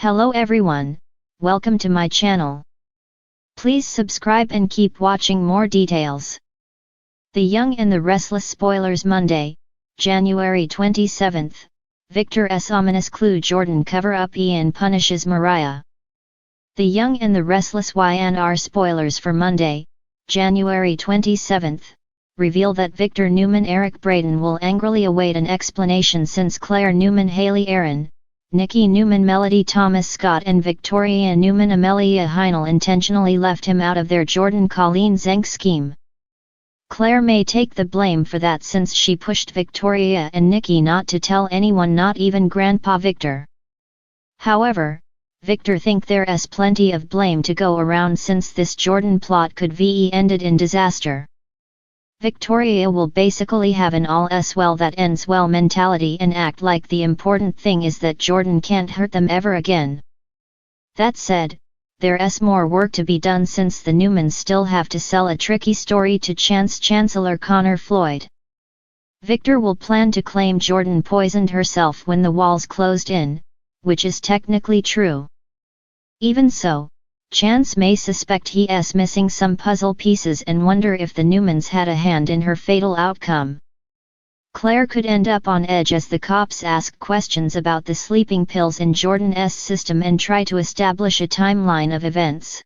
Hello everyone, welcome to my channel. Please subscribe and keep watching more details. The Young and the Restless spoilers. Monday, January 27th, Victor's ominous clue. Jordan cover-up. Ian punishes Mariah. The Young and the Restless Y&R spoilers for Monday, January 27th, reveal that Victor Newman Eric Braeden will angrily await an explanation since Claire Newman Haley Aaron, Nikki Newman Melody Thomas Scott and Victoria Newman Amelia Heinel intentionally left him out of their Jordan Colleen Zenk scheme. Claire may take the blame for that since she pushed Victoria and Nikki not to tell anyone, not even Grandpa Victor. However, Victor think there's plenty of blame to go around since this Jordan plot could be ended in disaster. Victoria will basically have an all-is well that ends well mentality and act like the important thing is that Jordan can't hurt them ever again. That said, there's more work to be done since the Newmans still have to sell a tricky story to Chancellor Connor Floyd. Victor will plan to claim Jordan poisoned herself when the walls closed in, which is technically true. Even so, Chance may suspect he's missing some puzzle pieces and wonder if the Newmans had a hand in her fatal outcome. Claire could end up on edge as the cops ask questions about the sleeping pills in Jordan's system and try to establish a timeline of events.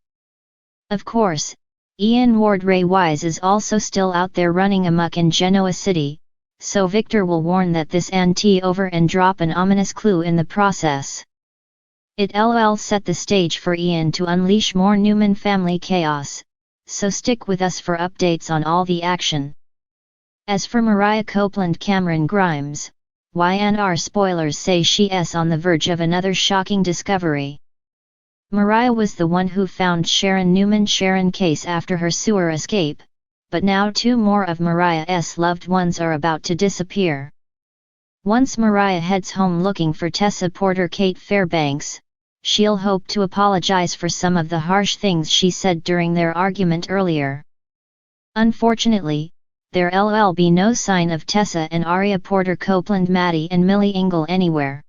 Of course, Ian Ward Ray Wise is also still out there running amok in Genoa City, so Victor will warn that this ain't over and drop an ominous clue in the process. It'll set the stage for Ian to unleash more Newman family chaos, so stick with us for updates on all the action. As for Mariah Copeland Cameron Grimes, Y&R spoilers say she's on the verge of another shocking discovery. Mariah was the one who found Sharon Newman's case after her sewer escape, but now two more of Mariah's loved ones are about to disappear. Once Mariah heads home looking for Tessa Porter Kate Fairbanks, she'll hope to apologize for some of the harsh things she said during their argument earlier. Unfortunately, there'll be no sign of Tessa and Aria Porter Copeland, Maddie and Millie Engel anywhere.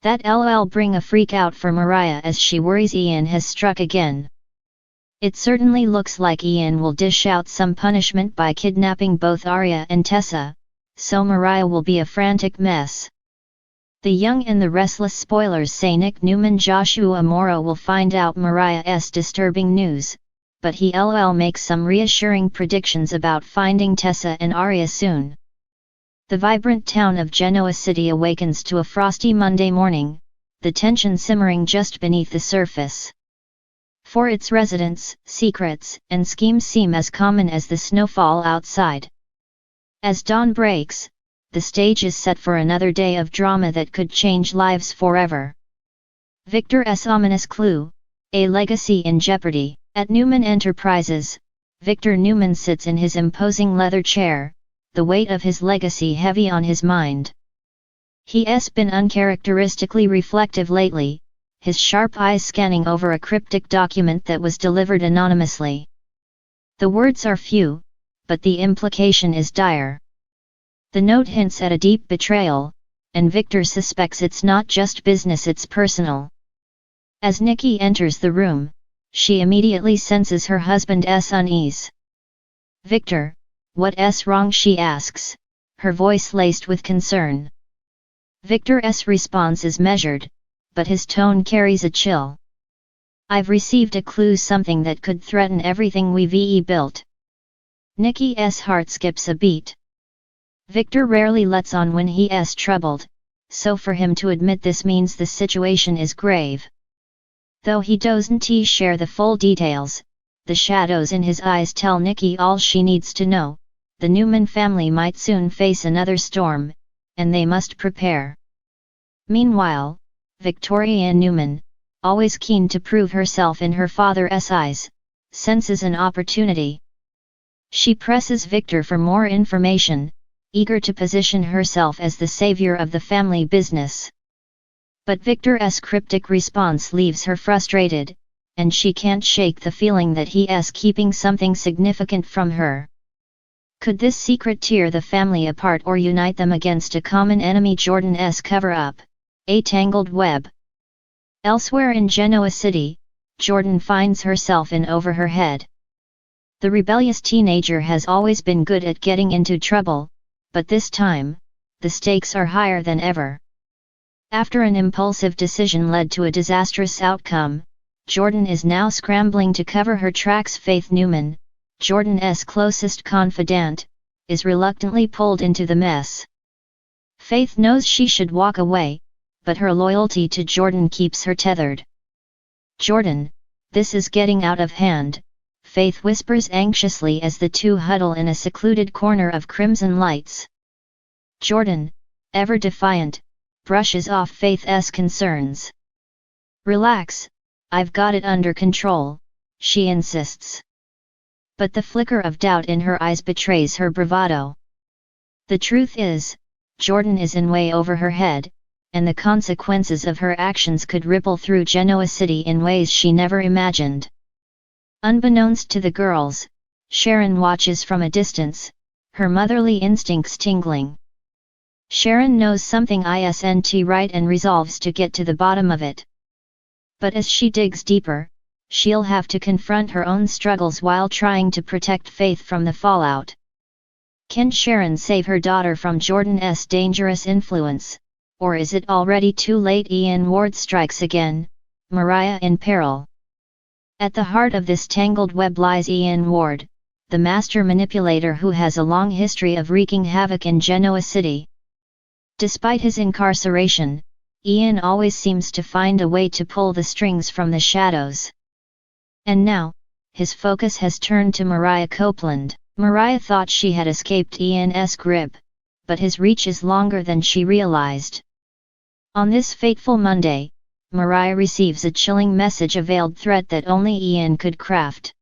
That'll bring a freak out for Mariah as she worries Ian has struck again. It certainly looks like Ian will dish out some punishment by kidnapping both Aria and Tessa, so Mariah will be a frantic mess. The Young and the Restless spoilers say Nick Newman Joshua Morrow will find out Mariah's disturbing news, but he'll make some reassuring predictions about finding Tessa and Aria soon. The vibrant town of Genoa City awakens to a frosty Monday morning, the tension simmering just beneath the surface. For its residents, secrets and schemes seem as common as the snowfall outside. As dawn breaks, the stage is set for another day of drama that could change lives forever. Victor's ominous clue, a legacy in jeopardy. At Newman Enterprises, Victor Newman sits in his imposing leather chair, the weight of his legacy heavy on his mind. He's been uncharacteristically reflective lately, his sharp eyes scanning over a cryptic document that was delivered anonymously. The words are few, but the implication is dire. The note hints at a deep betrayal, and Victor suspects it's not just business, it's personal. As Nikki enters the room, she immediately senses her husband's unease. "Victor, what's wrong?" she asks, her voice laced with concern. Victor's response is measured, but his tone carries a chill. "I've received a clue, something that could threaten everything we've built." Nikki's heart skips a beat. Victor rarely lets on when he's troubled, so for him to admit this means the situation is grave. Though he doesn't share the full details, the shadows in his eyes tell Nikki all she needs to know. The Newman family might soon face another storm, and they must prepare. Meanwhile, Victoria Newman, always keen to prove herself in her father's eyes, senses an opportunity. She presses Victor for more information, eager to position herself as the savior of the family business. But Victor's cryptic response leaves her frustrated, and she can't shake the feeling that he's keeping something significant from her. Could this secret tear the family apart or unite them against a common enemy? Jordan's cover-up, a tangled web. Elsewhere in Genoa City, Jordan finds herself in over her head. The rebellious teenager has always been good at getting into trouble, but this time, the stakes are higher than ever. After an impulsive decision led to a disastrous outcome, Jordan is now scrambling to cover her tracks. Faith Newman, Jordan's closest confidant, is reluctantly pulled into the mess. Faith knows she should walk away, but her loyalty to Jordan keeps her tethered. "Jordan, this is getting out of hand," Faith whispers anxiously as the two huddle in a secluded corner of crimson lights. Jordan, ever defiant, brushes off Faith's concerns. "Relax, I've got it under control," she insists. But the flicker of doubt in her eyes betrays her bravado. The truth is, Jordan is in way over her head, and the consequences of her actions could ripple through Genoa City in ways she never imagined. Unbeknownst to the girls, Sharon watches from a distance, her motherly instincts tingling. Sharon knows something isn't right and resolves to get to the bottom of it. But as she digs deeper, she'll have to confront her own struggles while trying to protect Faith from the fallout. Can Sharon save her daughter from Jordan's dangerous influence, or is it already too late? Ian Ward strikes again, Mariah in peril. At the heart of this tangled web lies Ian Ward, the master manipulator who has a long history of wreaking havoc in Genoa City. Despite his incarceration, Ian always seems to find a way to pull the strings from the shadows. And now, his focus has turned to Mariah Copeland. Mariah thought she had escaped Ian's grip, but his reach is longer than she realized. On this fateful Monday, Mariah receives a chilling message, a veiled threat that only Ian could craft.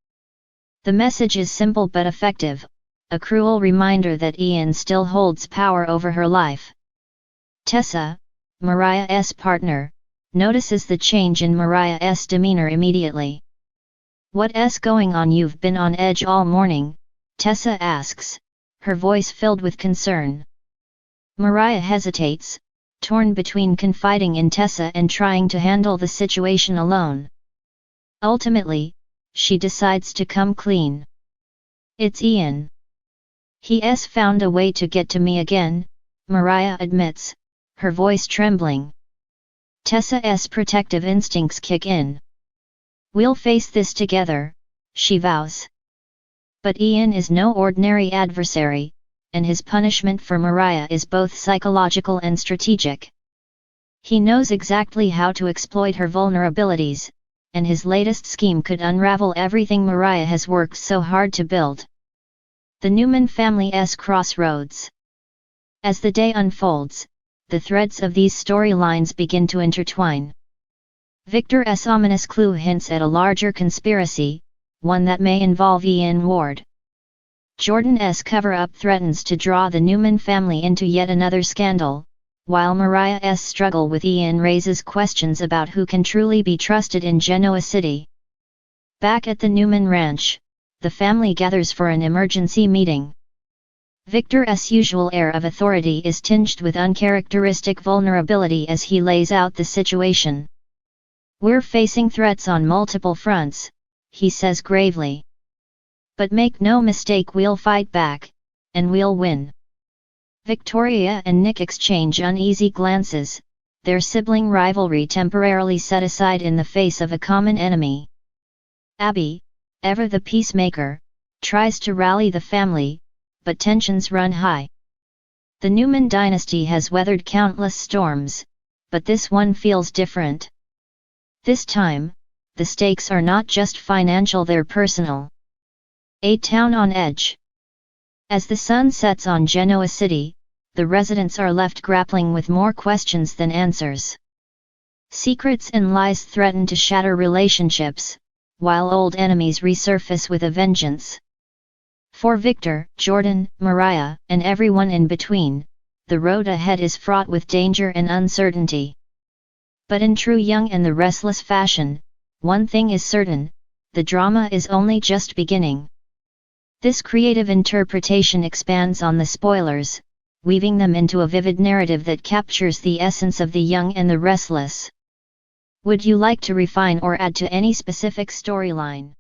The message is simple but effective, a cruel reminder that Ian still holds power over her life. Tessa, Mariah's partner, notices the change in Mariah's demeanor immediately. "What's going on? You've been on edge all morning," Tessa asks, her voice filled with concern. Mariah hesitates, torn between confiding in Tessa and trying to handle the situation alone. Ultimately, she decides to come clean. "It's Ian. He's found a way to get to me again," Mariah admits, her voice trembling. Tessa's protective instincts kick in. "We'll face this together," she vows. But Ian is no ordinary adversary, and his punishment for Mariah is both psychological and strategic. He knows exactly how to exploit her vulnerabilities, and his latest scheme could unravel everything Mariah has worked so hard to build. The Newman family's crossroads. As the day unfolds, the threads of these storylines begin to intertwine. Victor's ominous clue hints at a larger conspiracy, one that may involve Ian Ward. Jordan's cover-up threatens to draw the Newman family into yet another scandal, while Mariah's struggle with Ian raises questions about who can truly be trusted in Genoa City. Back at the Newman ranch, the family gathers for an emergency meeting. Victor's usual air of authority is tinged with uncharacteristic vulnerability as he lays out the situation. "We're facing threats on multiple fronts," he says gravely. "But make no mistake, we'll fight back, and we'll win." Victoria and Nick exchange uneasy glances, their sibling rivalry temporarily set aside in the face of a common enemy. Abby, ever the peacemaker, tries to rally the family, but tensions run high. The Newman dynasty has weathered countless storms, but this one feels different. This time, the stakes are not just financial, they're personal. A town on edge. As the sun sets on Genoa City, the residents are left grappling with more questions than answers. Secrets and lies threaten to shatter relationships, while old enemies resurface with a vengeance. For Victor, Jordan, Mariah, and everyone in between, the road ahead is fraught with danger and uncertainty. But in true Young and the Restless fashion, one thing is certain: the drama is only just beginning. This creative interpretation expands on the spoilers, weaving them into a vivid narrative that captures the essence of the Young and the Restless. Would you like to refine or add to any specific storyline?